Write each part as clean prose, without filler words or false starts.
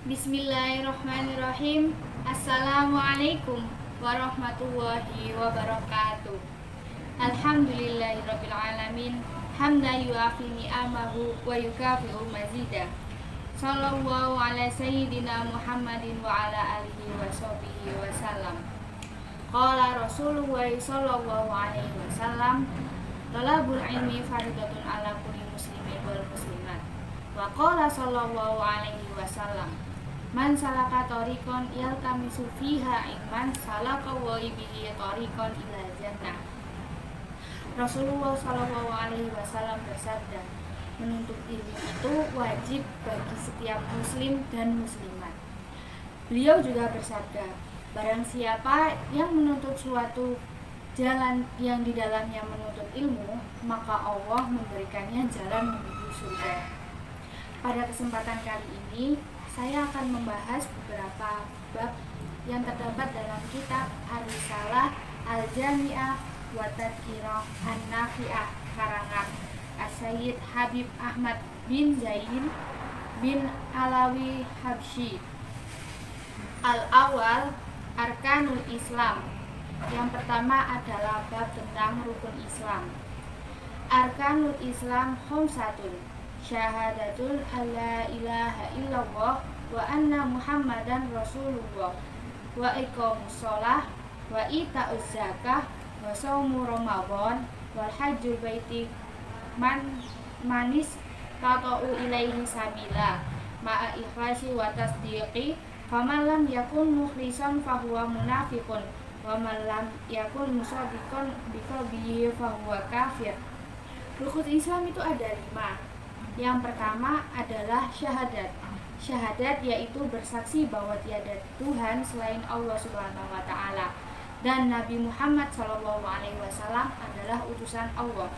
Bismillahirrahmanirrahim. Assalamualaikum warahmatullahi wabarakatuh. Alhamdulillahirabbil alamin. Hamdan yuafi ni'amahu wa yukafi'u mazidah. Sallallahu ala sayyidina Muhammadin wa ala alihi wa sahbihi wa salam. Qala Rasulullah sallallahu alaihi wasallam, talabul ilmi fardhatun ala kulli muslimin wal muslimat. Wa qala sallallahu alaihi wasallam, man salaka tariqan yaltamisu fiha ilman salaka bihi tariqan ila jannah. Rasulullah sallallahu alaihi wasallam bersabda, menuntut ilmu itu wajib bagi setiap muslim dan muslimat. Beliau juga bersabda, barang siapa yang menuntut suatu jalan yang di dalamnya menuntut ilmu, maka Allah memberikannya jalan menuju surga. Pada kesempatan kali ini, saya akan membahas beberapa bab yang terdapat dalam kitab Ar-Risalah Al-Jami'ah wa Tadhkirah An-Nafi'ah karangan As-Sayyid Habib Ahmad bin Zain bin Alawi Habsyi. Al-awwal Arkanul Islam. Yang pertama adalah bab tentang rukun Islam. Arkanul Islam khamsatun. Syahadatul alla ilaha illallah wa anna muhammadan rasulullah wa iqamus shalah wa ita'uz zakah wa shaumu ramadan wal hajjul baiti manis tata'u ilaihi sabila ma'a ikhlasi wa tasdiqi faman lam yakun mukhlisan fahuwa munafiqun wa man lam yakun musaddiqan biqalbihi fahuwa kafir. Rukun Islam itu ada 5. Yang pertama adalah syahadat. Syahadat yaitu bersaksi bahwa tiada Tuhan selain Allah Subhanahu wa taala dan Nabi Muhammad sallallahu alaihi wasallam adalah utusan Allah.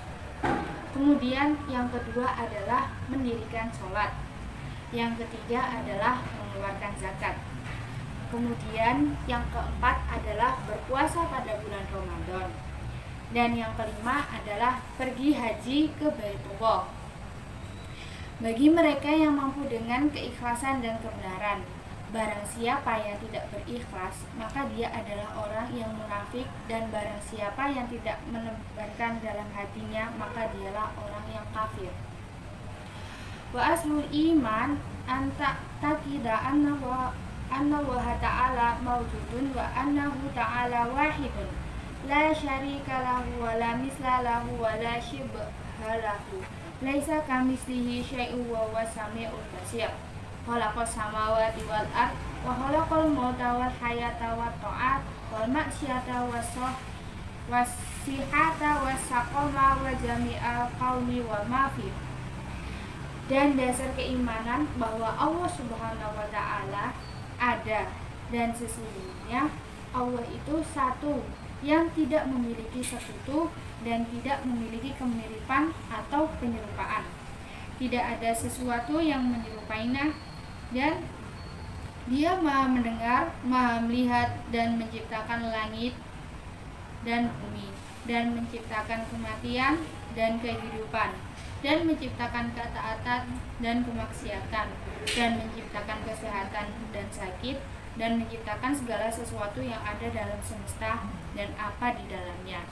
Kemudian yang kedua adalah mendirikan sholat. Yang ketiga adalah mengeluarkan zakat. Kemudian yang keempat adalah berpuasa pada bulan Ramadan. Dan yang kelima adalah pergi haji ke Baitullah. Bagi mereka yang mampu dengan keikhlasan dan kebenaran, barang siapa yang tidak berikhlas, maka dia adalah orang yang munafik, dan barang siapa yang tidak menebarkan dalam hatinya, maka dialah orang yang kafir. Wa aslul iman anta taqida anna wa ta'ala mawjudun wa annahu ta'ala wahidun la syarika lahu wa la misla lahu wa la shibha lahu. Laisa kamitslihi syai'un wa huwas samiul basir. Khalaqas samawati wal ard wa khalaqal mauta wal hayata wat ta'at wal ma'syata was-sihhata was-saqama wa jami'al qaumi wa ma fi. Dan dasar keimanan bahwa Allah Subhanahu wa taala ada dan sesungguhnya Allah itu satu yang tidak memiliki sekutu dan tidak memiliki kemiripan atau penyerupaan. Tidak ada sesuatu yang menyerupainya, dan Dia Maha mendengar, Maha melihat, dan menciptakan langit dan bumi, dan menciptakan kematian dan kehidupan, dan menciptakan ketaatan dan kemaksiatan, dan menciptakan kesehatan dan sakit, dan menciptakan segala sesuatu yang ada dalam semesta dan apa di dalamnya.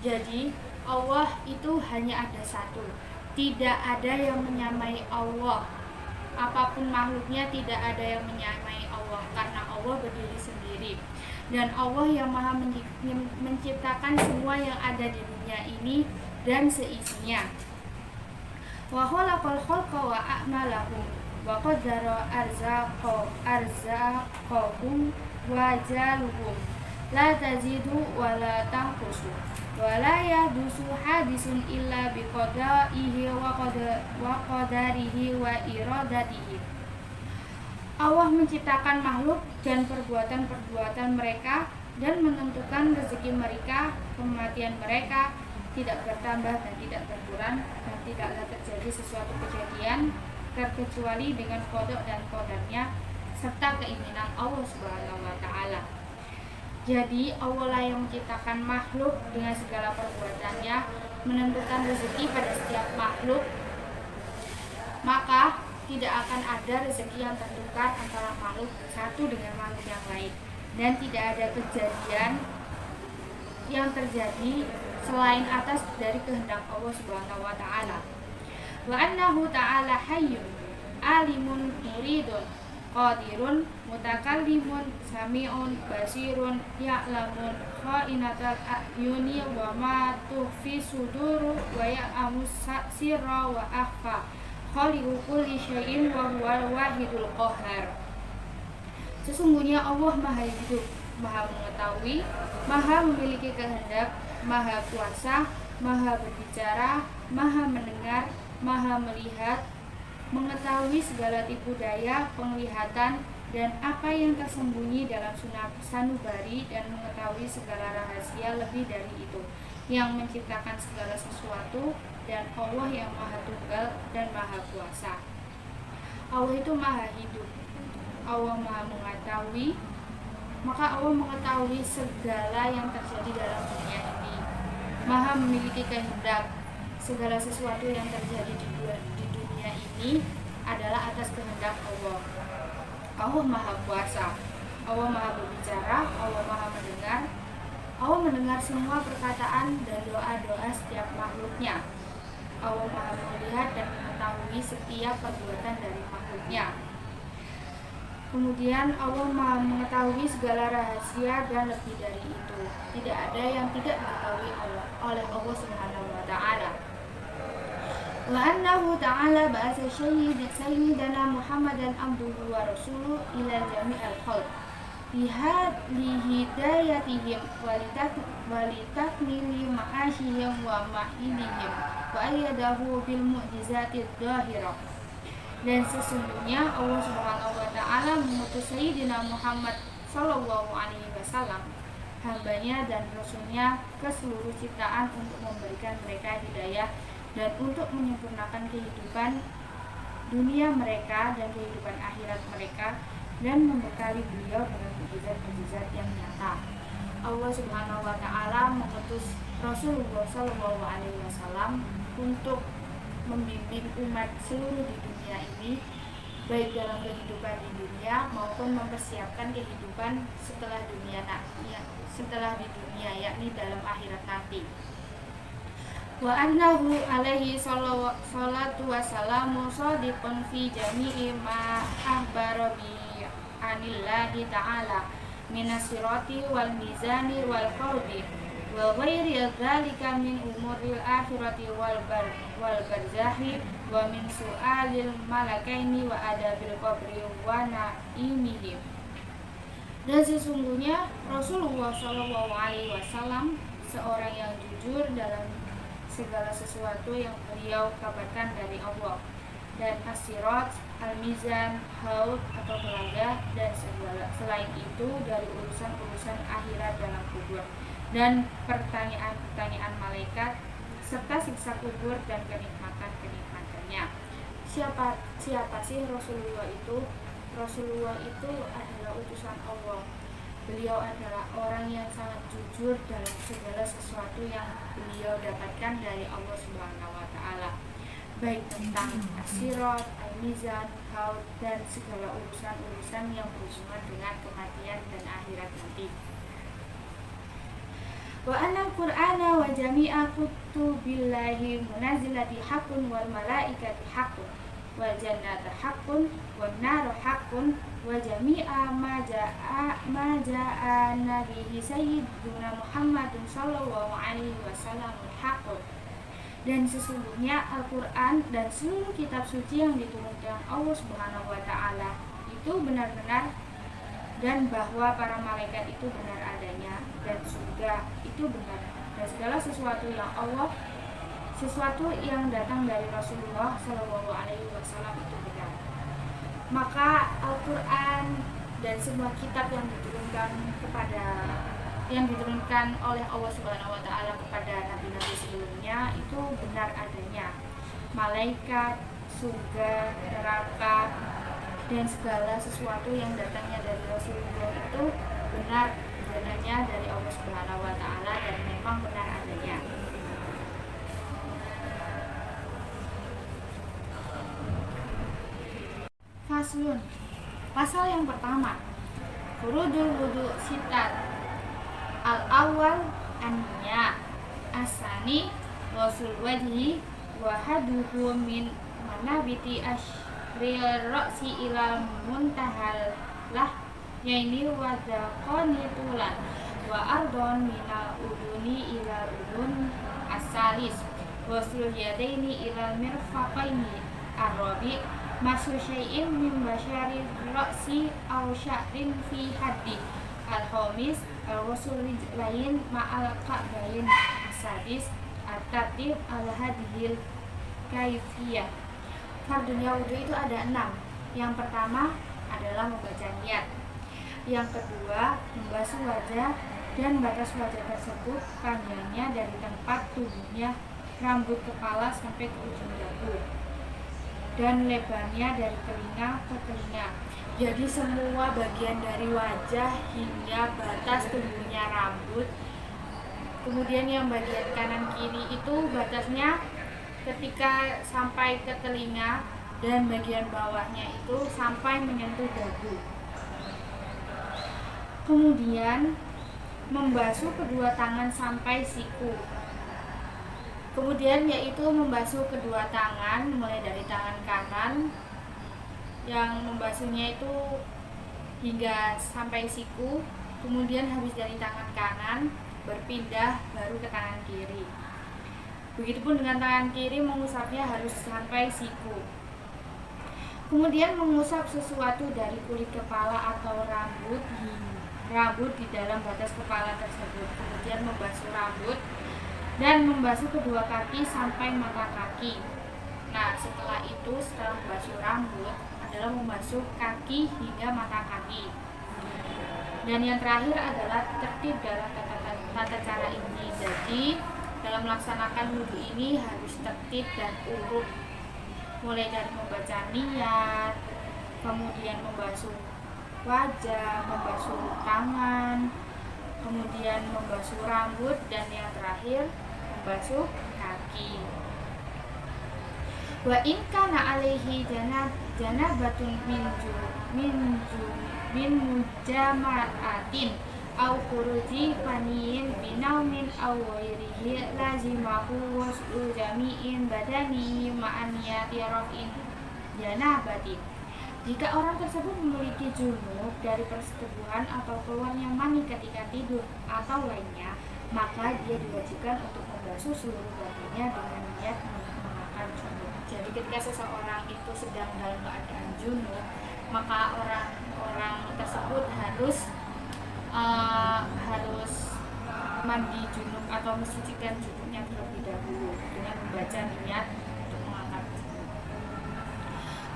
Jadi Allah itu hanya ada satu. Tidak ada yang menyamai Allah. Apapun makhluknya tidak ada yang menyamai Allah, karena Allah berdiri sendiri. Dan Allah yang Maha menciptakan semua yang ada di dunia ini dan seisinya. Wa khalaqal khalqa wa a'malahum wa qaddara arzaqahum wa jaluhum la tazidu wa la tanqusu wa la yahdusu hadisun illa biqada'ihi wa qadarihi wa iradatihi. Allah menciptakan makhluk dan perbuatan-perbuatan mereka dan menentukan rezeki mereka, kematian mereka, tidak bertambah dan tidak berkurang, dan tidaklah terjadi sesuatu kejadian terkecuali dengan qada dan qadarnya serta keinginan Allah Subhanahu wa taala. Jadi Allah lah yang menciptakan makhluk dengan segala perbuatannya, menentukan rezeki pada setiap makhluk. Maka tidak akan ada rezeki yang tertukar antara makhluk satu dengan makhluk yang lain, dan tidak ada kejadian yang terjadi selain atas dari kehendak Allah Subhanahu wa taala. Wa annahu ta'ala hayyun alimun muridun qadirun mutakallimun sami'un basirun ya'lamun kha'inatal a'yuni wa ma tukhfi suduru wa ya'lamu sirra wa akhfa khaliqu kulli syai'in wa huwal wahidul qahhar. Sesungguhnya Allah Maha Hidup, Maha Mengetahui, Maha Memiliki Kehendak, Maha Kuasa, Maha Berbicara, Maha Mendengar, Maha Melihat, mengetahui segala tipu daya, penglihatan, dan apa yang tersembunyi dalam sanubari, dan mengetahui segala rahasia lebih dari itu, yang menciptakan segala sesuatu, dan Allah yang Maha Tunggal dan Maha Kuasa. Allah itu Maha Hidup, Allah Maha Mengetahui, maka Allah mengetahui segala yang terjadi dalam dunia ini. Maha Memiliki Kehendak, segala sesuatu yang terjadi di dunia ini adalah atas kehendak Allah. Allah Maha Kuasa, Allah Maha Berbicara, Allah Maha Mendengar. Allah mendengar semua perkataan dan doa-doa setiap makhluknya. Allah Maha Melihat dan mengetahui setiap perbuatan dari makhluknya. Kemudian Allah Maha Mengetahui segala rahasia dan lebih dari itu. Tidak ada yang tidak diketahui oleh Allah Subhanahu wa taala. Wa annahu ta'ala ba'atsa sayyidana Muhammadan abduhu wa rasuluhu ila jami'il khalq lihidayatihim walitakmili ma'asyihim wa ma'ilihim wa ayyadahu bil mu'jizatid dhahirah. Dan sesungguhnya Allah Subhanahu wa taala mengutus Sayyidina Muhammad sallallahu alaihi wasallam, hambanya dan rasulnya, ke seluruh ciptaan untuk memberikan mereka hidayah dan untuk menyempurnakan kehidupan dunia mereka dan kehidupan akhirat mereka, dan membekali beliau dengan mukjizat-mukjizat yang nyata. Allah Subhanahu wa taala mengutus Rasulullah sallallahu alaihi wasallam untuk membimbing umat seluruh di dunia ini, baik dalam kehidupan di dunia maupun mempersiapkan kehidupan setelah di dunia, yakni dalam akhirat nanti. Wa annahu alaihi salatu wassalamu shadiqun fi jami'i ma akhbara bi anillahi ta'ala minas sirati wal mizani wal qawdi wa ghairi dzalika min umuril akhirati wal barzahi wa min su'alil malakaini wa adabil qabri wa na'imihim. Dan sesungguhnya Rasulullah Shallallahu Alaihi Wasallam seorang yang jujur dalam segala sesuatu yang beliau kabarkan dari Allah, dan as-sirat, al-mizan, haud atau telaga, dan selain itu dari urusan-urusan akhirat dalam kubur dan pertanyaan-pertanyaan malaikat serta siksa kubur dan kenikmatan-kenikmatannya. Siapa sih Rasulullah itu? Rasulullah itu adalah utusan Allah. Beliau adalah orang yang sangat jujur dalam segala sesuatu yang beliau dapatkan dari Allah Subhanahu wa taala, baik tentang as-sirat, al-mizan, haud, dan segala urusan-urusan yang berhubungan dengan kematian dan akhirat nanti. Wa anna al-Qur'ana wa jami'a kutubillahi munazzilati haqqun wal malaikati haqqun wal jannatu haqqun wan naru haqqun wa jami'a ma ja'a nabihi sayyiduna Muhammadun sallallahu alaihi wasallam haqqun. Dan sesungguhnya Al-Qur'an dan seluruh kitab suci yang diturunkan Allah Subhanahu wa taala itu benar-benar, dan bahwa para malaikat itu benar adanya, dan surga itu benar, dan segala sesuatu yang datang dari Rasulullah Shallallahu Alaihi Wasallam itu benar. Maka Al-Quran dan semua kitab yang diturunkan oleh Allah Subhanahu Wa Taala kepada nabi-nabi sebelumnya itu benar adanya. Malaikat, surga, neraka, dan segala sesuatu yang datangnya dari Rasulullah itu benar adanya dari Allah Subhanahu wa taala, dan memang benar adanya. Faslun. Pasal yang pertama, furudul wudu sitat. Al-awwal an-niyah, asani ghusl wajhi wa haduhu min manabiti ashril ra'si ilal muntahal lah yaini wa dzaqani tulan wa ardon minal uduni ilal udun asalis ghusl yadaini ilal mirfaqaini arabi masu syai'in min basyari ra'si aw sya'rin fi haddi al-khamis al-ghusl lain ma'al ka'bain asadis at-tartib al-hadhil kaifiyah. Fardunya wudhu itu ada 6. Yang pertama adalah membaca niat. Yang kedua, membasuh wajah dan batas wajah tersebut panjangnya dari tempat tubuhnya rambut kepala sampai ke ujung dagu dan lebarnya dari telinga ke telinga. Jadi semua bagian dari wajah hingga batas tubuhnya rambut. Kemudian yang bagian kanan kiri itu batasnya ketika sampai ke telinga dan bagian bawahnya itu sampai menyentuh dagu. Kemudian membasuh kedua tangan sampai siku. Kemudian yaitu membasuh kedua tangan mulai dari tangan kanan yang membasuhnya itu hingga sampai siku, kemudian habis dari tangan kanan berpindah baru ke tangan kiri. Begitupun dengan tangan kiri mengusapnya harus sampai siku. Kemudian mengusap sesuatu dari kulit kepala atau rambut di dalam batas kepala tersebut. Kemudian membasuh rambut dan membasuh kedua kaki sampai mata kaki. Nah, setelah membasuh rambut adalah membasuh kaki hingga mata kaki. Dan yang terakhir adalah tertib dalam tata cara ini. Jadi dalam melaksanakan wudhu ini harus tertib dan urut, mulai dari membaca niat, kemudian membasuh wajah, membasuh tangan, kemudian membasuh rambut, dan yang terakhir membasuh kaki. Wa in kana alaihi janabatun min mujama'atin au khuruji paniyin binaumin au ghairihi lazimahu waslu jami'in badanihi ma'aniyati raf'in janabatin. Jika orang tersebut memiliki junub dari persetubuhan atau keluarnya mani ketika tidur atau lainnya, maka dia diwajibkan untuk membasuh seluruh badannya dengan niat mengangkat junub. Jadi ketika seseorang itu sedang dalam keadaan junub, maka orang tersebut harus mandi junub atau mensucikan junubnya terlebih dahulu dengan membaca niat untuk mengangkat junub.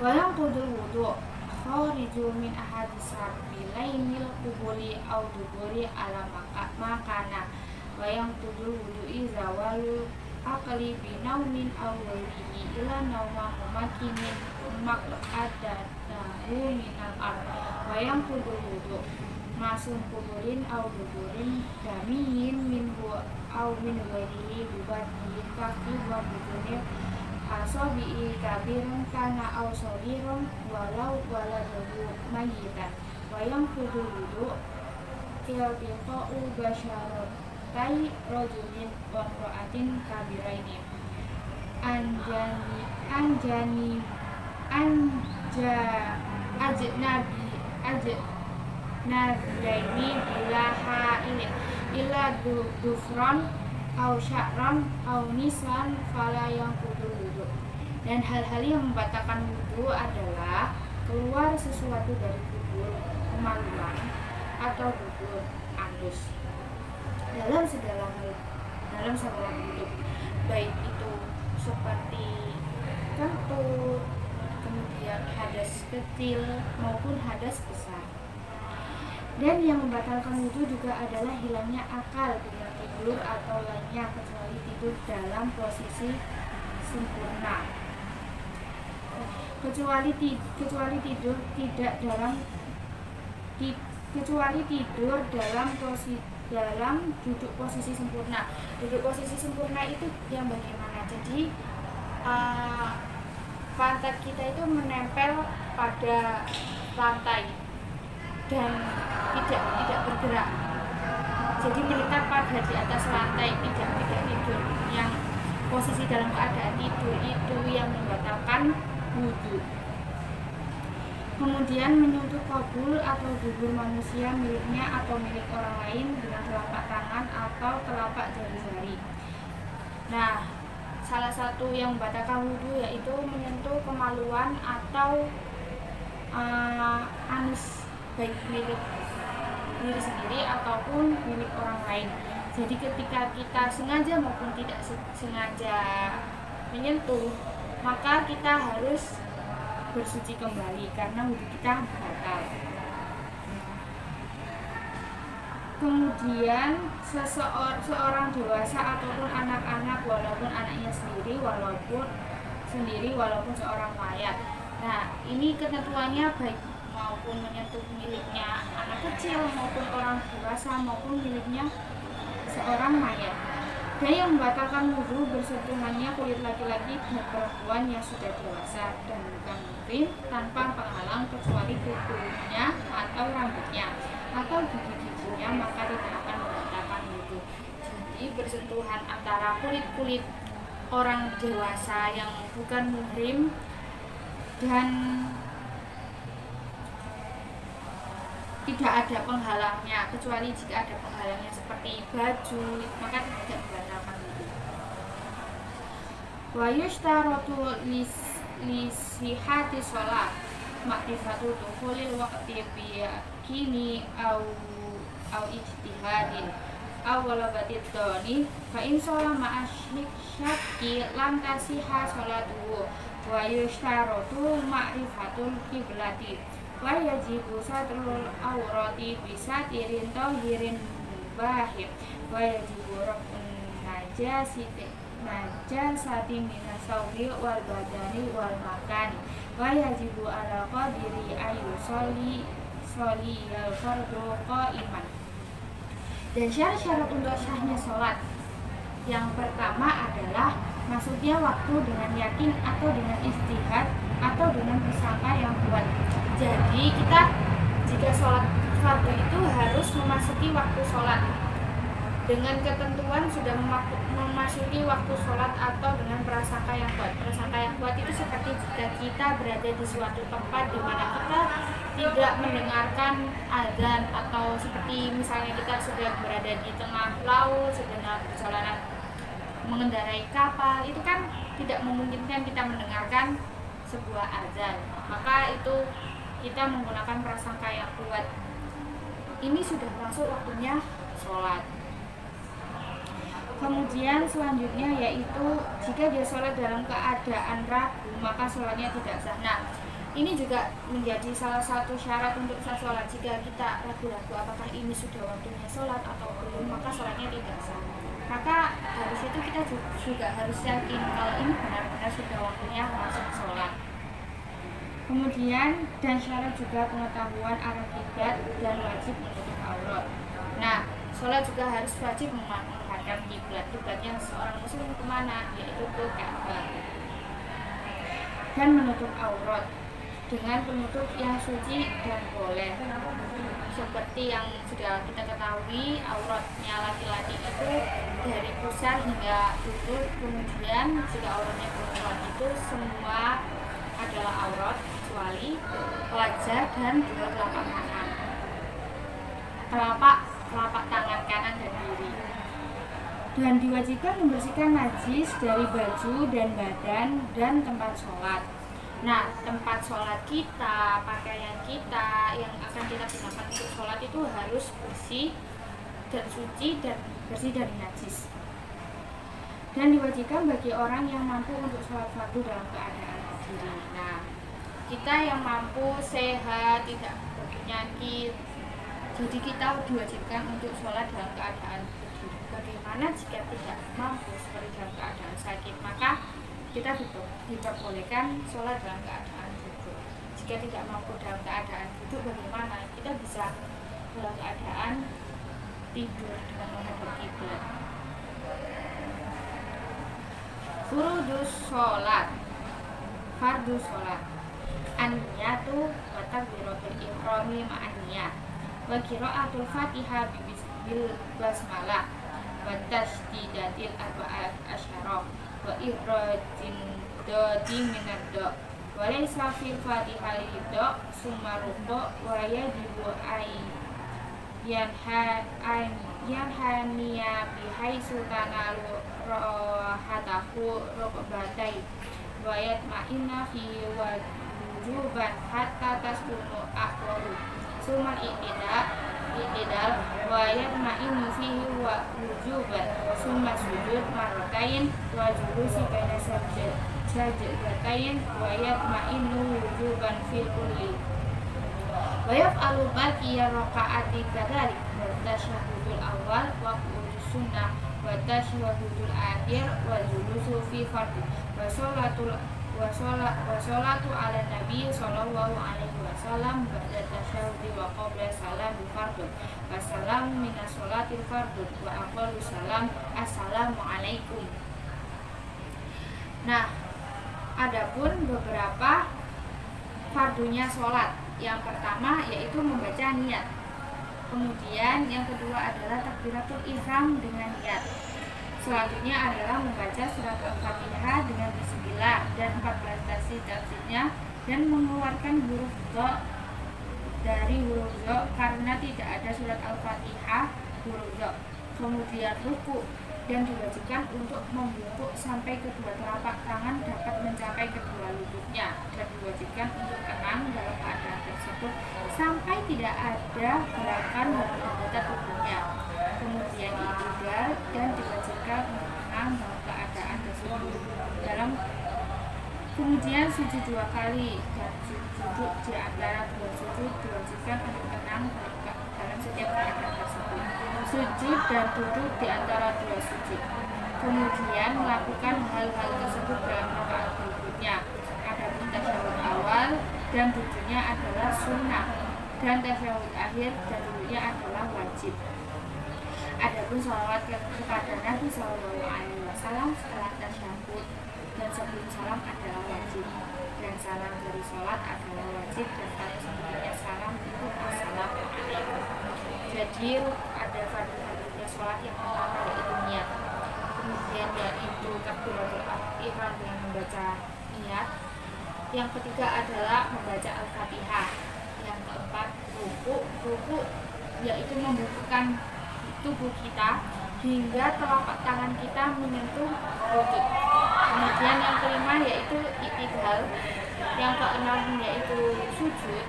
Walang qudul wudu khariju min ahadis sabilainil qubuli au duburi ala makana wayang qudul wudu'i zawalu aqli binaumin au ghairihi ila nauma mumakinin maq'adatahu minal ard wayang qudul wudu masum kuburin au duburin damiyin minhu au min ghairihi bubati kafi wa bujunir asobi'i kabirun kana au sodirun walau waladahu mayitan wayang qudul wudu iltiqa'u basyaratai rajulin wa imra'atin kabiraini nabiyaini bila ha'ilin ila dufron au sya'ron au nisan fala yang kudu wudu. Dan hal-hal yang membatalkan wudu adalah keluar sesuatu dari kubur, kemaluan atau kubur anus dalam segala bentuk, baik itu seperti kentut, kemudian hadas kecil maupun hadas besar. Dan yang membatalkan wudhu juga adalah hilangnya akal dengan tidur atau lainnya kecuali tidur dalam posisi sempurna. Kecuali tidur dalam duduk posisi sempurna. Duduk posisi sempurna itu yang bagaimana? Jadi pantat kita itu menempel pada lantai dan tidak bergerak. Jadi menetap pada di atas lantai, tidak tidur. Yang posisi dalam keadaan tidur itu yang membatalkan wudu. Kemudian menyentuh kabul atau dubur manusia miliknya atau milik orang lain dengan telapak tangan atau telapak jari-jari. Nah, salah satu yang membatalkan wudu yaitu menyentuh kemaluan atau anus, baik milik diri sendiri ataupun milik orang lain. Jadi ketika kita sengaja maupun tidak sengaja menyentuh, maka kita harus bersuci kembali karena wudhu kita batal. Kemudian seorang dewasa ataupun anak-anak, walaupun anaknya sendiri, walaupun seorang mayat. Nah, ini ketentuannya baik maupun menyentuh miliknya anak kecil maupun orang dewasa maupun miliknya seorang mayat. Dan yang membatalkan wudhu bersentuhannya kulit laki-laki dan perempuan yang sudah dewasa dan bukan muhrim tanpa penghalang kecuali kukunya atau rambutnya atau gigi-giginya, maka tidak akan membatalkan wudhu. Jadi bersentuhan antara kulit orang dewasa yang bukan muhrim dan tidak ada penghalangnya, kecuali jika ada penghalangnya seperti baju, maka tidak membatalkan wudhu. Wa yushtaratu lisihati sholat makrifatu dukhulil waqti biyakini au ijtihadin awalabatid doni fa in sholat ma'asyiksyaki lam tasiha sholatuhu. Wa yushtaratu ma'rifatul kiblati wa yajibu satrul awrati bisatirin tahirin mubahib wa yajibu raf'un najasati minasawri wal badani wal makani wa yajibu ala qadiri ayu soli al fardu qa'iman. Dan syarat-syarat untuk sahnya sholat yang pertama adalah maksudnya waktu dengan yakin atau dengan ijtihad atau dengan prasangka yang kuat. Jadi kita jika sholat fardu itu harus memasuki waktu sholat dengan ketentuan sudah memasuki waktu sholat atau dengan prasangka yang kuat. Prasangka yang kuat itu seperti jika kita berada di suatu tempat di mana kita tidak mendengarkan azan, atau seperti misalnya kita sudah berada di tengah laut sedang perjalanan mengendarai kapal, itu kan tidak memungkinkan kita mendengarkan sebuah azan, maka itu kita menggunakan prasangka yang kuat. Ini sudah masuk waktunya sholat. Kemudian selanjutnya yaitu jika dia sholat dalam keadaan ragu, maka sholatnya tidak sah. Nah, ini juga menjadi salah satu syarat untuk sah sholat. Jika kita ragu-ragu apakah ini sudah waktunya sholat atau belum, maka sholatnya tidak sah. Maka dari situ kita juga harus yakin kalau ini benar-benar sudah waktunya masuk sholat. Kemudian dan syarat juga pengetahuan arah kiblat dan wajib menutup aurat. Nah, sholat juga harus wajib menghadap kiblat. Kiblatnya seorang muslim kemana? Yaitu ke Ka'bah. Dan menutup aurat dengan penutup yang suci dan boleh. Seperti yang sudah kita ketahui, auratnya laki-laki itu dari pusar hingga lutut. Kemudian jika auratnya perempuan itu semua adalah aurat kecuali wajah dan dua telapak tangan, telapak tangan kanan dan kiri. Dan diwajibkan membersihkan najis dari baju dan badan dan tempat sholat. Nah, tempat sholat kita, pakaian kita yang akan kita gunakan untuk sholat itu harus bersih dan suci dan bersih dari najis. Dan diwajibkan bagi orang yang mampu untuk sholat fardu dalam keadaan berdiri. Nah, kita yang mampu, sehat, tidak berpenyakit, jadi kita diwajibkan untuk sholat dalam keadaan berdiri. Bagaimana jika tidak mampu seperti dalam keadaan sakit? Maka kita diperbolehkan sholat dalam keadaan duduk. Jika tidak mampu dalam keadaan duduk, bagaimana? Kita bisa dalam keadaan tidur dengan menghadap kiblat. Furudus sholat, fardu sholat. an-niyatu wa takbiratul ihrami ma'an niyah wa qiraatul Fatihah bil basmalah wa tasdidatil arba'at asyara wa ikhrajin dadi minad da wa laysa fil Fatihah lidda summa ruku wa yajibu yanhaniya bihaisu tanalu rohatahu rokbatai wa yatma'inna fi wujuban hatta taskunu akwaru sumal i'tidal wa yatma'innu fihi wa wujuban summa sujud marratain wa julusi baina sajdatain wa yatma'innu wujuban fil kulli wa yaf'alu baqiya rakaati kadzalik wa tasyahhudul awal wa qudus sunnah wa tasyahhudul akhir wa julusu fi fardhi wa sholatu ala nabi sallallahu alaihi wasallam ba'da tasyahhudi wa qabla salam bi fardhi wa salam minas sholatil fardhi wa aqallu salam assalamu alaikum. Nah, adapun beberapa fardunya sholat. Yang pertama yaitu membaca niat. Kemudian yang kedua adalah takbiratul ihram dengan niat. Selanjutnya adalah membaca surat Al-Fatihah dengan bismillah dan 14 tasbih-tasbihnya dan mengeluarkan huruf dha dari huruf dha karena tidak ada surat Al-Fatihah huruf dha. Kemudian ruku dan diwajibkan untuk membungkuk sampai kedua telapak tangan dapat mencapai kedua lututnya dan diwajibkan untuk tenang dalam keadaan tersebut sampai tidak ada gerakan dalam anggota tubuhnya. Kemudian i'tidal dan diwajibkan untuk tenang dalam keadaan tersebut kemudian sujud 2 kali dan sujud di antara 2 sujud diwajibkan untuk tenang dalam setiap keadaan tersebut. Sujud dan duduk di antara 2 sujud. Kemudian melakukan hal-hal tersebut dalam rakaat berikutnya. Adapun tasyahud awal dan duduknya adalah sunnah dan tasyahud akhir dan duduknya adalah wajib. Adapun sholawat kepada Nabi Sallallahu Alaihi Wasallam setelah tasyahud dan sebelum salam adalah wajib dan salam dari sholat adalah wajib dan paling sebelumnya salam itu assalamualaikum. Jadi ada fardu-fardunya sholat yang pertama yaitu niat, kemudian yaitu takbiratul ihram dengan membaca niat, yang ketiga adalah membaca Al-Fatihah, yang keempat ruku yaitu membungkukkan tubuh kita hingga telapak tangan kita menyentuh lutut. Kemudian yang kelima yaitu i'tidal, yang keenam yaitu sujud,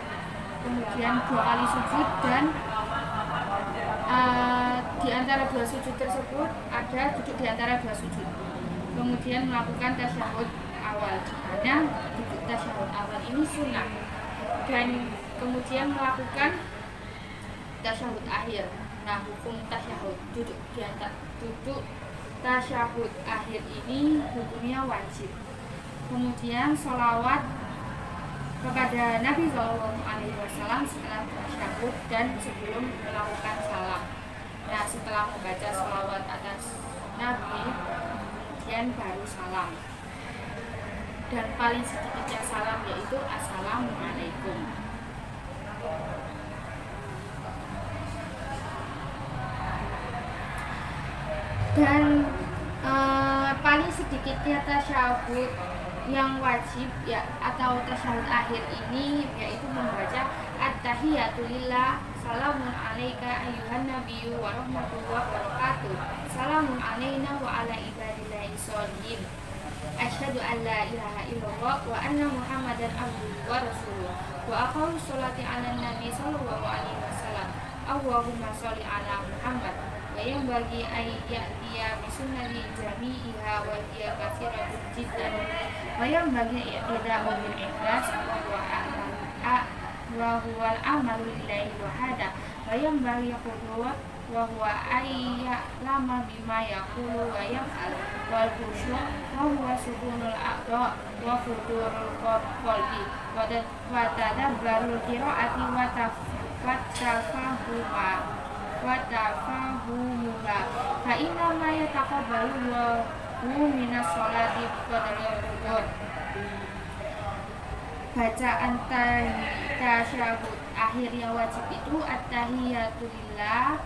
kemudian 2 kali sujud dan di antara 2 sujud tersebut ada duduk di antara 2 sujud. Kemudian melakukan tasyahud awal, dimana duduk tasyahud awal ini sunnah, dan kemudian melakukan tasyahud akhir. Nah, hukum tasyahud duduk tasyahud akhir ini hukumnya wajib. Kemudian sholawat kepada Nabi Sallallahu Alaihi Wasallam setelah tasyahud dan sebelum melakukan salam. Nah, setelah membaca sholawat atas Nabi, kemudian baru salam. Dan paling sedikitnya salam yaitu assalamualaikum. Dan paling sedikitnya tasyahud yang wajib ya atau tasyahud akhir ini yaitu membaca at-tahiyatu lillah, salamun alaika ayyuhan nabiyyu wa rahmatullahi wa barakatuh, salamun alaina wa ala ibadillahi sholihin, asyhadu an la ilaha illallah wa anna muhammadan abduhu wa rasuluh, wa aqamus sholati ala nabi sallallahu alaihi wasallam, Allahumma sholli ala Muhammad, wa yang bagi ayyatiya bisunnati jami'iha wa hiya katsiratun jiddan, wa yang bagi i'tida'u bil ikhlas wa huwa al-amalu lillahi wahada, wa yang bagi qudwa wa huwa ayya'lama bima yaqulu wa yaf'al, wal khusyu' wa huwa sukunul a'dha wa hudurul qalbi wa tadabbarul qira'ati wa tafahumuha fa inna ma yataqabbalu wa minas sholati biqadri al-qudur. bacaan tasyahud akhir yang wajib itu at-tahiyatulillah,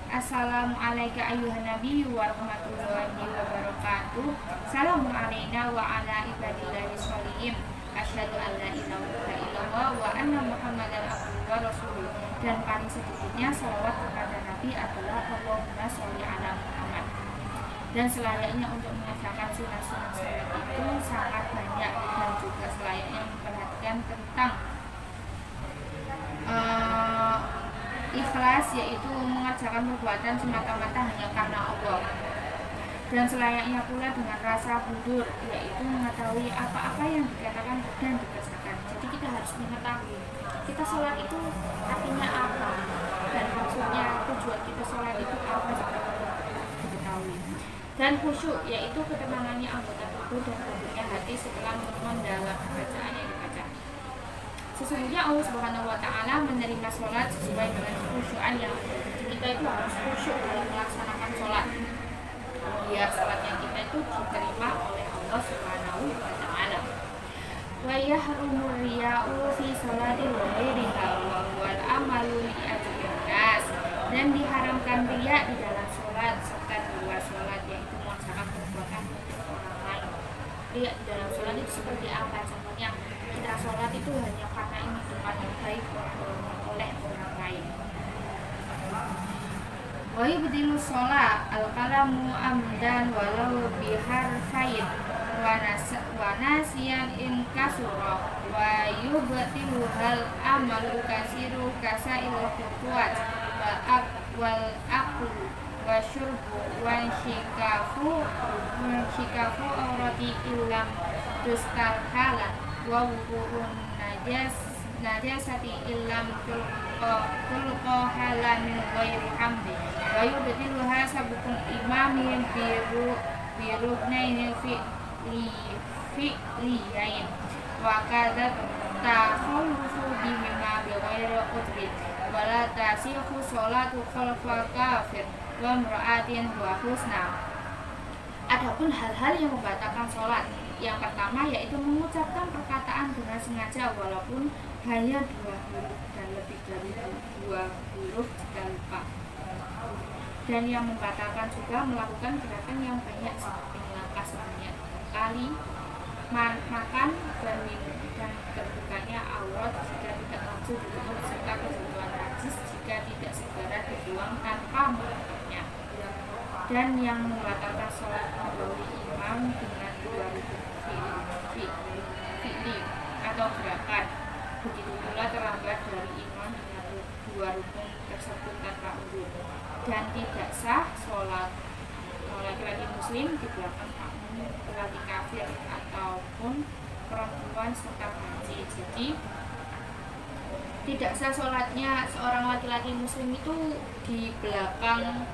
assalamu alayka ayyuhan nabi wa rahmatullahi wa barakatuh, salamun alayna wa ala ibadillahi sholihin, asyhadu an la ilaha illallah wa anna muhammadan abduhu wa rasuluh. Dan paling sedikitnya salawat kepada nabi adalah Allahumma sholli ala Muhammad. Dan selayaknya untuk mengerjakan sunah-sunah salat itu sangat banyak, dan juga selayaknya memperhatikan tentang ikhlas, yaitu mengerjakan perbuatan semata-mata hanya karena Allah. Dan selayaknya pula dengan rasa budur, yaitu mengetahui apa-apa yang dikatakan dan dikerjakan. Jadi kita harus mengetahui kita sholat itu artinya apa, dan maksudnya tujuan kita sholat itu apa juga diketahui. Dan khusyuk, yaitu ketenangannya anggota tubuh dan lembutnya hati setelah memohon dalam bacaan yang dibaca. Sesungguhnya Allah Subhanahu wa Ta'ala menerima sholat sesuai dengan khusyukan yang ada. Jadi kita itu harus khusyuk dalam melaksanakan sholat, biar sholatnya kita itu diterima oleh Allah Subhanahu wa Ta'ala. Wa yahrumu riya'u fi sholati wa ghairiha wal amalu li ajrin nas. Dan diharamkan riya di dalam sholat serta di luar sholat, yaitu mengerjakan perbuatan untuk orang lain. Riya di dalam sholat itu seperti apa? Contohnya kita sholat itu hanya karena ini tempat yang baik oleh orang lain. Wa yubdilu sholat al-kalamu amdan walau biharfain wa nasiyan in kasura wa yubdilu hal amalu kasiru kasail khutuwat wal aklu wa syurbu wa shikafu aurati illam tustal halan wa wuku'un najasati illam tulqa halan min ghairi hamdi wa yubdiluha sabukun imamin biruknaini fi'liyain wa kadhat takhawufu bihima bighairi udrin wala tasihu sholatu khalfa kafir wa mra'atin wa husna. Adapun hal-hal yang membatalkan sholat, yang pertama yaitu mengucapkan perkataan dengan sengaja walaupun hanya 2 huruf dan lebih dari 2 huruf jika lupa. Dan yang membatalkan juga melakukan gerakan yang banyak seperti melangkah sebanyak kali, makan dan minum, dan terbukanya aurat jika tidak langsung ditutup, serta kebutuhan najis jika tidak segera dibuang tanpa menutupnya. Dan yang membatalkan sholat mendahului imam dengan 2 rukun fi'li atau gerakan. Begitu pula terlambat dari imam dengan 2 rukun tersebut tanpa uzur. Dan tidak sah sholat laki-laki muslim di belakang makmum laki kafir ataupun perempuan serta haji. Jadi tidak sah sholatnya seorang laki-laki muslim itu di belakang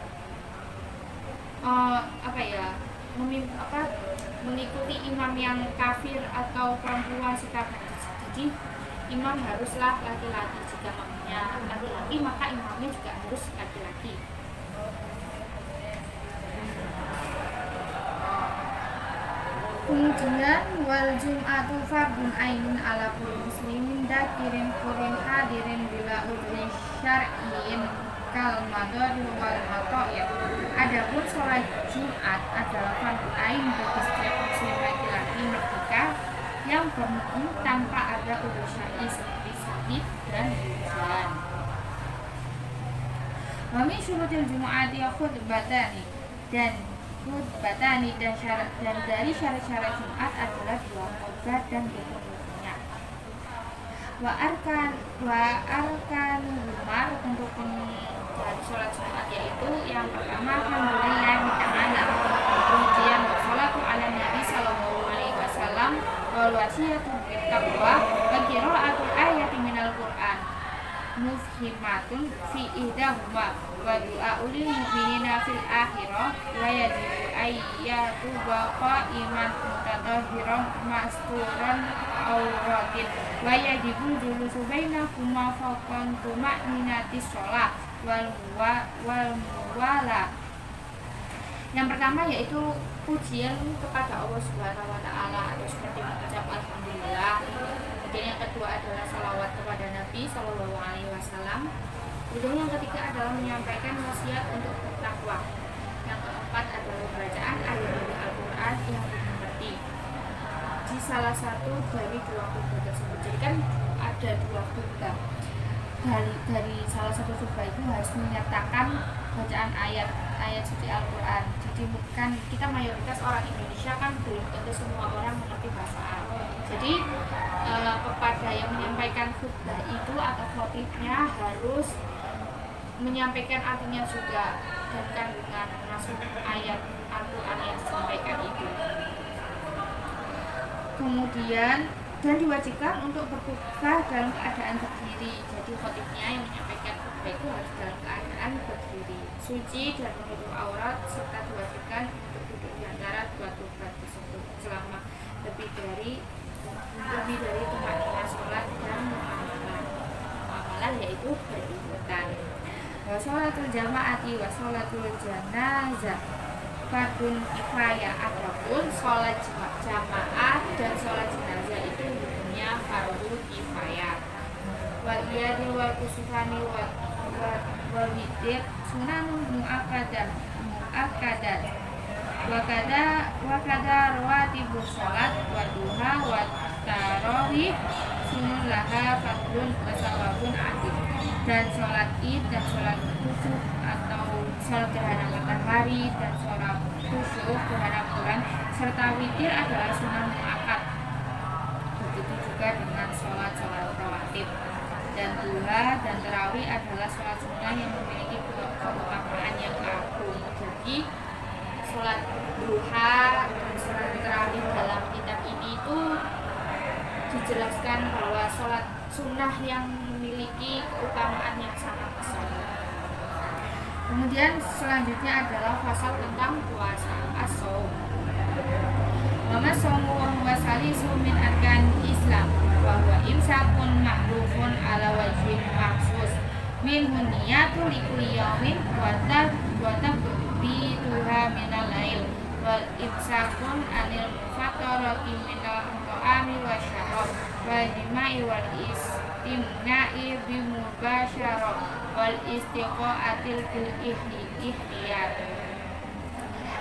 mengikuti imam yang kafir atau perempuan serta haji. Jadi imam haruslah laki-laki. Jika makmumnya laki-laki, maka imamnya juga harus laki-laki. Kemudian wal jum'atu fardun ainun ala kulli muslimin dakirin kurin hadirin bila udhri syar'in kal madari wal mato'ir. Adapun sholat Jumat adalah fardhu ain bagi setiap muslim laki-laki merdeka yang bermukim tanpa ada udhur syar'i seperti sakit dan hujan. Wa min syurutil jumu'ati khutbatani, dan khutbatani dan dari syarat-syarat Jumat adalah 2 khutbah dan rukun-rukunnya. Wa arkan rumah untuk dari sholat Jumat yaitu yang pertama alhamdulillah ta'ala, kemudian wassalatu ala nabi sallallahu alaihi wasallam wal wasiyatu bittaqwa wa qira'atul ayati minal qur'an mufhimatun fi ihdahuma wa du'a ulil mu'minina fil akhirah wa yajibu ayyatu qa'iman mutatahhiran masturan auratin wa yajibu julusu bainakuma faqan tuma'ninatis sholat wal muwala. Yang pertama yaitu pujian kepada Allah Subhanahu wa taala atau seperti mengucap alhamdulillah. Kemudian yang kedua adalah salawat kepada Nabi Shallallahu alaihi wasallam. Kemudian yang ketiga adalah menyampaikan wasiat untuk bertakwa. Yang keempat adalah bacaan ayat dari Al-Qur'an yang dimengerti di salah satu dari dua khutbah tersebut. Jadi kan ada dua khutbah. Dari salah satu khutbah itu harus menyertakan bacaan ayat suci Al-Qur'an. Jadi bukan kita mayoritas orang Indonesia kan belum tentu semua orang mengerti bahasa Arab. Jadi kepada yang menyampaikan khutbah itu atau khotibnya harus menyampaikan artinya juga dan kandungan maksud ayat Al-Qur'an yang disampaikan itu. Kemudian dan diwajibkan untuk berkhutbah dalam keadaan berdiri. Jadi khotibnya yang menyampaikan khutbah itu harus dalam keadaan berdiri, suci dan menutup aurat, serta diwajibkan untuk duduk di antara dua khutbah tersebut selama lebih dari tumaknina sholat dan muamalah yaitu berikutan. Wa sholatul jamaati wa sholatul janazah fardun kifayah. Adapun sholat jamaah dan sholat jenazah itu hukumnya fardu kifayah. Wal iyadi wal kusufani wal witir sunanun muakkadat wa kada rawatibus sholat wa duha wa tarawih sunun laha fardun wa sawabun adil. Dan sholat id dan sholat kusuf atau sholat gerhana matahari dan sholat kusuf gerhana bulan serta witir adalah sunnah muakkad. Begitu juga dengan sholat rawatib. Dan duha dan tarawih adalah sholat sunnah yang memiliki keutamaan yang agung. Jadi sholat duha dan sholat tarawih dalam kitab ini itu dijelaskan bahwa sholat sunnah yang memiliki keutamaan yang sangat besar. Kemudian selanjutnya adalah pasal tentang puasa as-shaum. Wa shaumu wa huwa salisu min arkan Islam wa huwa imsakun ma'rufun ala wajhin maksus minhu niyatu likulli yawmin wa tabdituha minal lail wal imsakun anil mufatarati minal ta'ami wa syarab wal jima'i wal istimna'i bimubashara wal istiqa'atil bil ihtiyat.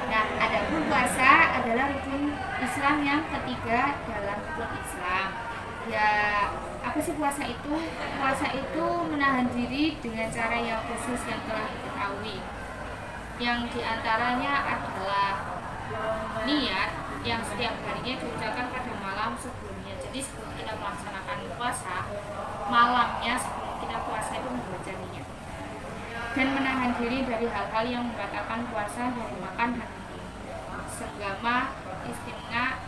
Nah, adapun puasa adalah rukun Islam yang ketiga dalam rukun Islam. Ya, apa sih puasa itu? Puasa itu menahan diri dengan cara yang khusus yang telah diketahui. Yang diantaranya adalah niat yang setiap harinya diucapkan pada malam sebelumnya. Jadi sebelum kita melaksanakan puasa, malamnya sebelum kita puasa itu membaca niat. Dan menahan diri dari hal-hal yang membatalkan puasa dari makan dan segama istimna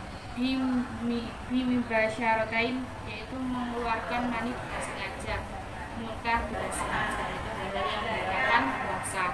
bimibasyaratain, yaitu mengeluarkan mani bila sengaja, muntah bila sengaja, itu hal-hal yang membatalkan puasa.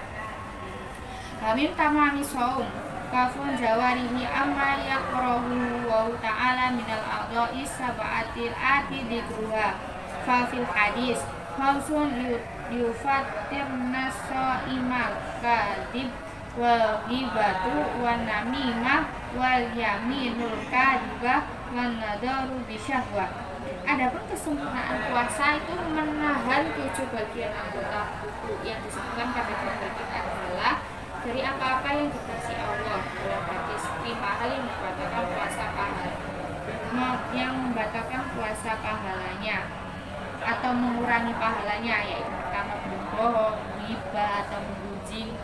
Hamim tamami shaum kafun jawarihi amma yaqrahu wa ta'ala minal a'dha'i sab'atil ati dikruha fa fil hadis khamsun yufatirna sha'imal kadhib wal ghibatu wan namimah wal yaminul kadhibah wan nadaru bisyahwah. Adapun kesempurnaan puasa itu menahan 7 bagian anggota tubuh yang disebutkan pada bab kita adalah dari apa-apa yang dikasih Allah dalam hadis 5 hal yang membatalkan puasa pahalanya atau mengurangi pahalanya, yaitu pertama berbohong, ghibah atau menggunjing,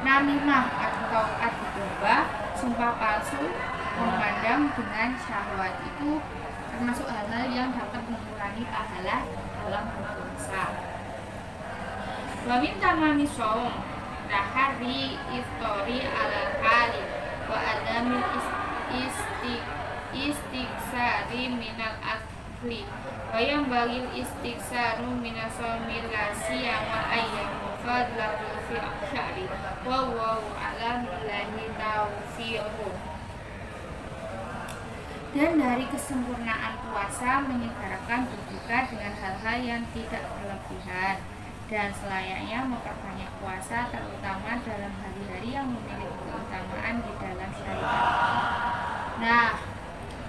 namimah atau adu domba, sumpah palsu, memandang dengan syahwat. Itu termasuk hal-hal yang dapat mengurangi pahala dalam berpuasa. Wa min tamami shaum tahari iftori ala hali wa adamil istiksari minal akli wa yang bagil istiksaru minas somilasi amal ayyamu fadlatul fi akhari wa wawu alamillahi taufi'uhu. Dan dari kesempurnaan puasa menyegarkan berbuka dengan hal-hal yang tidak berlebihan dan selayaknya memperbanyak puasa terutama dalam hari-hari yang memiliki keutamaan di dalam syariat. Nah,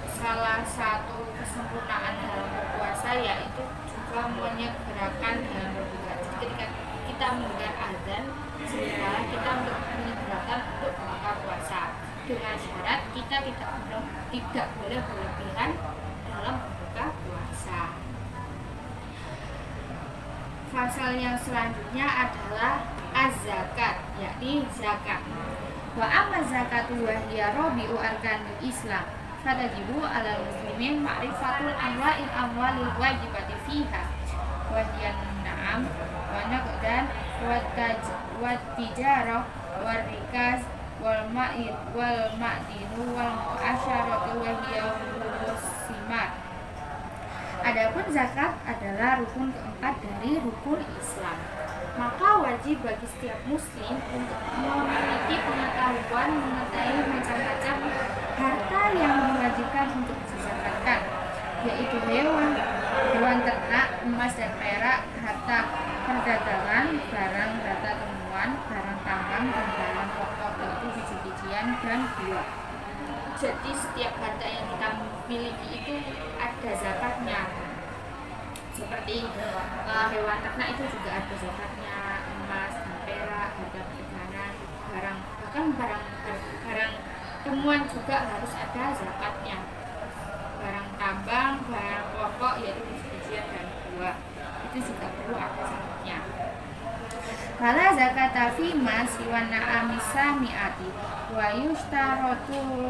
salah satu kesempurnaan dalam berpuasa yaitu juga menyegerakan dalam berbuka. Ketika kita mendengar azan, segeralah kita untuk menyegerakan untuk membuka puasa. Dengan syarat kita tidak boleh berlebihan dalam berbuka puasa. Pasal yang selanjutnya adalah az-zakat, yakni zakat. Wa amma zakatu wa hiya rabi'u arkanil Islam. Fatajibu 'alal muslimin ma'rifatul amwalil wajibati fiha. Wa hiya na'am wa naqdan wa tijarah wa rikaz wal ma'dinu wal mu'asyaratu wa hiya musimat. Adapun zakat adalah rukun keempat dari rukun Islam. Maka wajib bagi setiap muslim untuk memiliki pengetahuan mengenai macam-macam harta yang diwajibkan untuk dizakatkan, yaitu hewan ternak, emas dan perak, harta perdagangan, barang harta temuan, barang tambang dan barang pokok yaitu biji-bijian dan buah. Jadi setiap harta yang kita miliki itu ada zakatnya. Seperti hewan ternak itu juga ada zakatnya, emas dan perak, harta perdagangan, bahkan barang temuan juga harus ada zakatnya. Barang tambang, barang pokok yaitu biji-bijian dan buah itu juga perlu ada zakatnya. Fala zakata fi ma siwa na'amisa mi'ati wa yushtaratu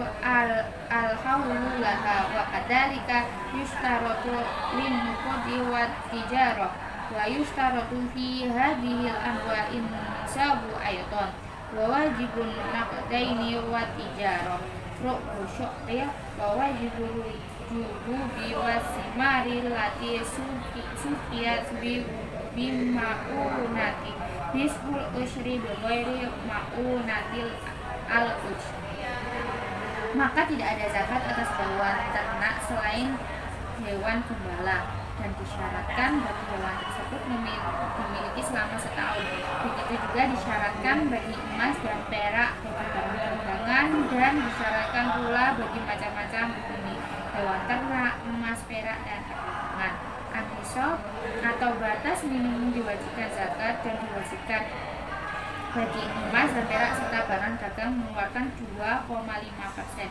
al-hawlu laha wa kadhalika yushtaratu lin-nuqdi wa tijarah wa yushtaratu fi hadhil amwa'in sabu ayatan wa wajibun naqdaini wa tijarah ru'u syu'riyah wa wajibul juhubi wa simari lati sufiyat bima'unati nisful usyri bighairi ma'unatil al-ush. Maka tidak ada zakat atas hewan ternak selain hewan gembala, dan disyaratkan bagi hewan tersebut dimiliki selama setahun. Begitu juga disyaratkan bagi emas dan perak, bagi barang perdagangan, dan disyaratkan pula bagi macam-macam hewan ternak, emas, perak, dan perdagangan. An-nisab atau batas minimum diwajibkan zakat dan diwajibkan bagi emas dan perak serta barang dagang mengeluarkan 2,5%.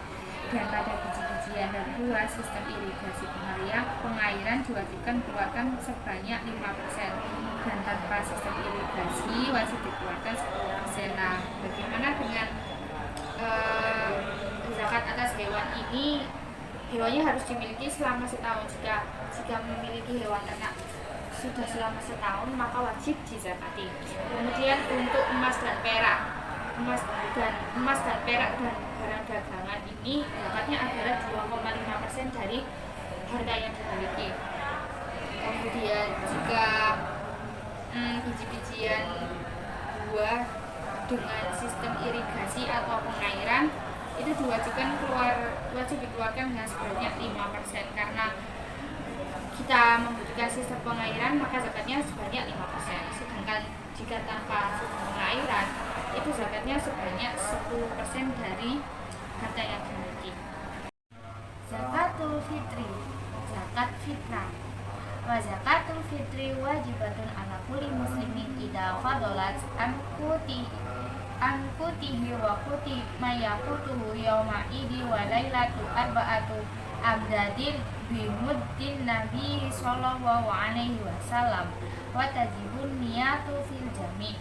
Dan pada biji-bijian dan buah sistem irigasi pengairan diwajibkan keluarkan sebanyak 5%, dan tanpa sistem irigasi wajib dikeluarkan 10%. Nah, bagaimana dengan zakat atas hewan ini? Hewannya harus dimiliki selama setahun. Jika memiliki hewan ternak sudah selama setahun, maka wajib dizakati. Kemudian untuk emas dan perak dan barang dagangan ini zakatnya adalah 2,5% dari harta yang dimiliki. Kemudian jika biji-bijian buah dengan sistem irigasi atau pengairan itu wajib dikeluarkan dengan sebanyak 5%, karena kita membutuhkan sistem pengairan maka zakatnya sebanyak 5%. Sedangkan jika tanpa sistem pengairan itu zakatnya sebanyak 10% dari harta yang dimiliki. Zakatul fitri, zakat fitrah. Wa zakatul fitri wajibatun ala kulli muslimin idza fadalat an kutihi wa kuti mayakutuhu yawma idi wa lailatu arba'atu abdadin bimuddin nabi sallallahu alaihi wasallam wa tajibun niyatu fil jami'.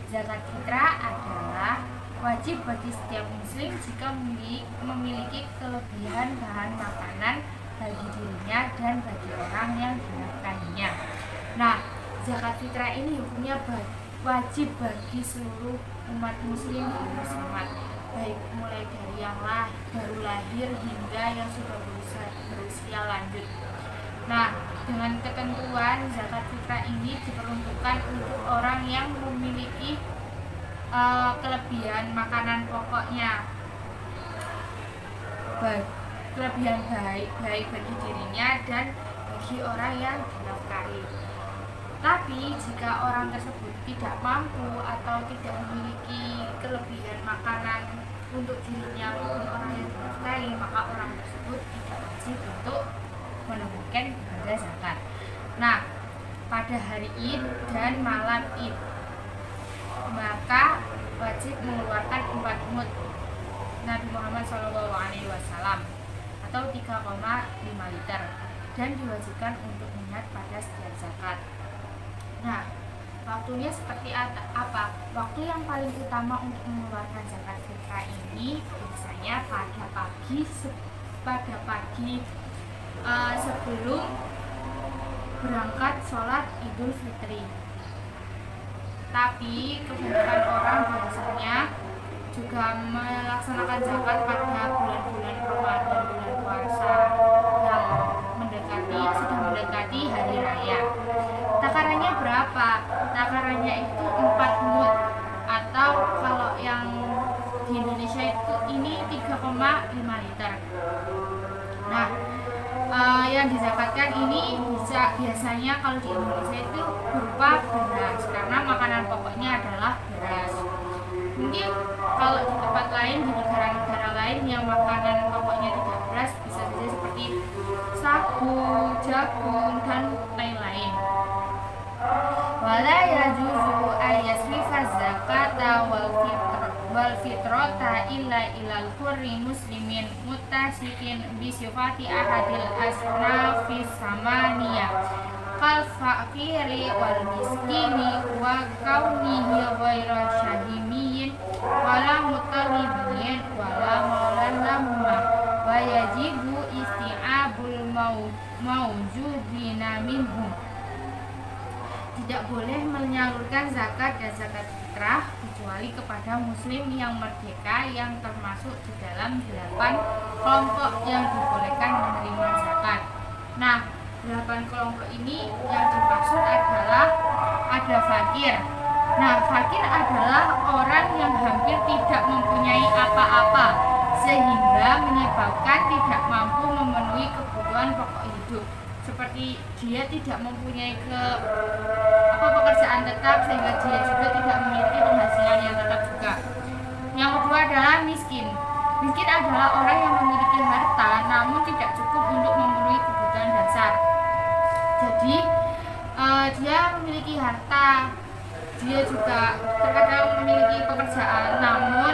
Zakat fitrah adalah wajib bagi setiap muslim jika memiliki kelebihan bahan makanan bagi dirinya dan bagi orang yang dinafkahinya. Nah, zakat fitrah ini hukumnya wajib bagi seluruh umat muslim dan muslimat, baik mulai dari yang baru lahir hingga yang sudah berusia lanjut. Nah, dengan ketentuan zakat fitrah ini diperuntukkan untuk orang yang memiliki kelebihan makanan pokoknya, kelebihan baik bagi dirinya dan bagi orang yang dinafkahi. Tapi Tapi jika orang tersebut tidak mampu atau tidak memiliki kelebihan makanan untuk dirinya maupun orang yang diberkahi, maka orang tersebut tidak wajib untuk menunaikan ibadah zakat. Nah, pada hari Id dan malam Id maka wajib mengeluarkan 4 mud Nabi Muhammad SAW atau 3,5 liter dan diwajibkan untuk niat pada setiap zakat. Nah, waktunya seperti apa? Waktu yang paling utama untuk mengeluarkan zakat fitrah ini biasanya pada pagi sebelum berangkat sholat Idul Fitri. Tapi kebanyakan orang biasanya juga melaksanakan zakat pada bulan-bulan Ramadan, bulan puasa yang sudah mendekati hari raya. Takarannya berapa? Takarannya itu 4 mud atau kalau yang di Indonesia itu ini 3,5 liter. Nah, yang dizakatkan ini biasanya kalau di Indonesia itu berupa beras karena makanan pokoknya adalah beras. Mungkin kalau di tempat lain, di negara-negara lain yang makanan pokoknya tidak beras, bisa saja seperti sagu, jagung, dan lain-lain. Wala yajuzu ayyasrifa zakata wal fitrata illa ilal hurri muslimin muttasikin bisifati ahadil asnafis samaniyah kal faqiri wal miskini wa kaunihi ghairu syahimiyin wala mutalibiyin wala maulan lahuma wa yajibu isti'abul mawjudina minhum. Tidak boleh menyalurkan zakat dan zakat fitrah kecuali kepada muslim yang merdeka yang termasuk di dalam 8 kelompok yang dibolehkan menerima zakat. Nah, 8 kelompok ini yang dimaksud adalah ada fakir. Nah, fakir adalah orang yang hampir tidak mempunyai apa-apa sehingga menyebabkan tidak mampu memenuhi kebutuhan pokok hidup. Seperti dia tidak mempunyai pekerjaan tetap sehingga dia juga tidak memiliki penghasilan yang tetap juga. Yang kedua adalah miskin. Miskin adalah orang yang memiliki harta namun tidak cukup untuk memenuhi kebutuhan dasar. Jadi dia memiliki harta, dia juga terkadang memiliki pekerjaan namun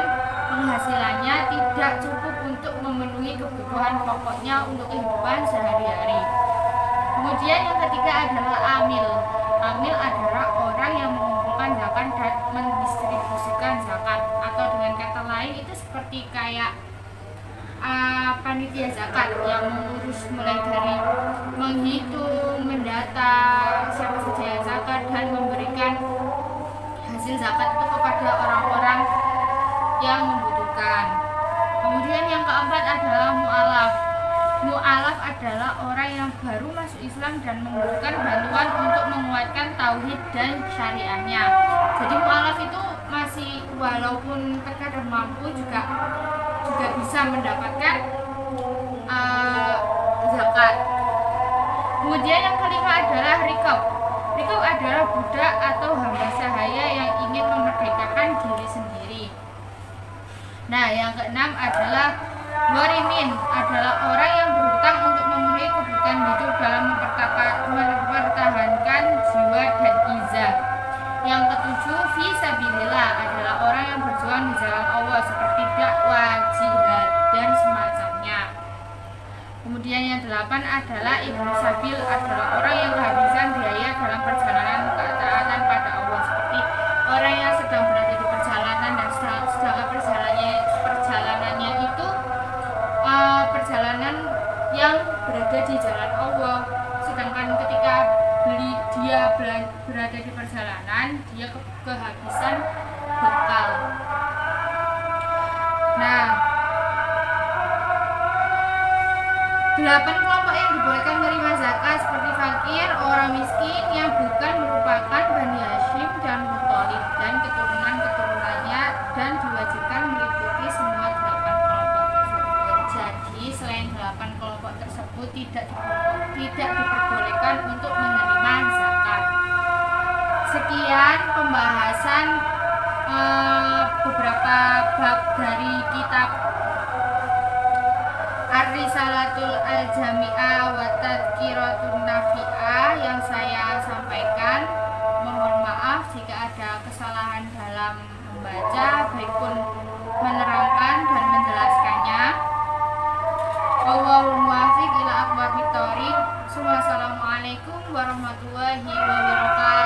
penghasilannya tidak cukup untuk memenuhi kebutuhan pokoknya untuk kehidupan sehari-hari. Kemudian yang ketiga adalah amil. Amil adalah orang yang mengumpulkan zakat dan mendistribusikan zakat, atau dengan kata lain itu seperti kayak panitia zakat yang mengurus mulai dari menghitung, mendata siapa saja yang zakat dan memberikan hasil zakat itu kepada orang-orang yang membutuhkan. Kemudian yang keempat adalah mu'alaf. Mu'alaf adalah orang yang baru masuk Islam dan membutuhkan bantuan untuk menguatkan tauhid dan syariahnya. Jadi mu'alaf itu masih walaupun terkadang mampu juga bisa mendapatkan zakat. Kemudian yang kelima adalah rikab. Rikab adalah budak atau hamba sahaya yang ingin memerdekakan diri sendiri. Nah, yang keenam adalah gharimin, adalah orang yang berhutang untuk memenuhi kebutuhan hidup dalam mempertahankan jiwa dan izah. Yang ketujuh, fi sabilillah, adalah orang yang berjuang di jalan Allah seperti dakwah, jihad, dan semacamnya. Kemudian yang 8 adalah ibnu sabil, adalah orang yang kehabisan biaya dalam perjalanan ketaatan pada Allah, seperti orang yang sedang berada di perjalanan dan sedangkan perjalanannya itu perjalanan yang berada di jalan Allah, sedangkan ketika dia berada di perjalanan dia kehabisan bekal. Nah, 8 kelompok yang dibolehkan menerima zakat seperti fakir, orang miskin yang bukan merupakan Bani Hashim dan Muthalib dan keturunan-keturunannya, dan diwajibkan meliputi semua 8 kelompok tersebut. Jadi selain 8 kelompok tersebut tidak diperbolehkan untuk menerima zakat. Sekian pembahasan beberapa bab dari kitab Ar-Risalatul Al-Jami'ah wa Tadhkiratun Nafi'ah yang saya sampaikan. Mohon maaf jika ada kesalahan dalam membaca, baik pun menerangkan dan menjelaskannya. Wallahul muwaffiq ila aqwamit thoriq. Wassalamualaikum warahmatullahi wabarakatuh.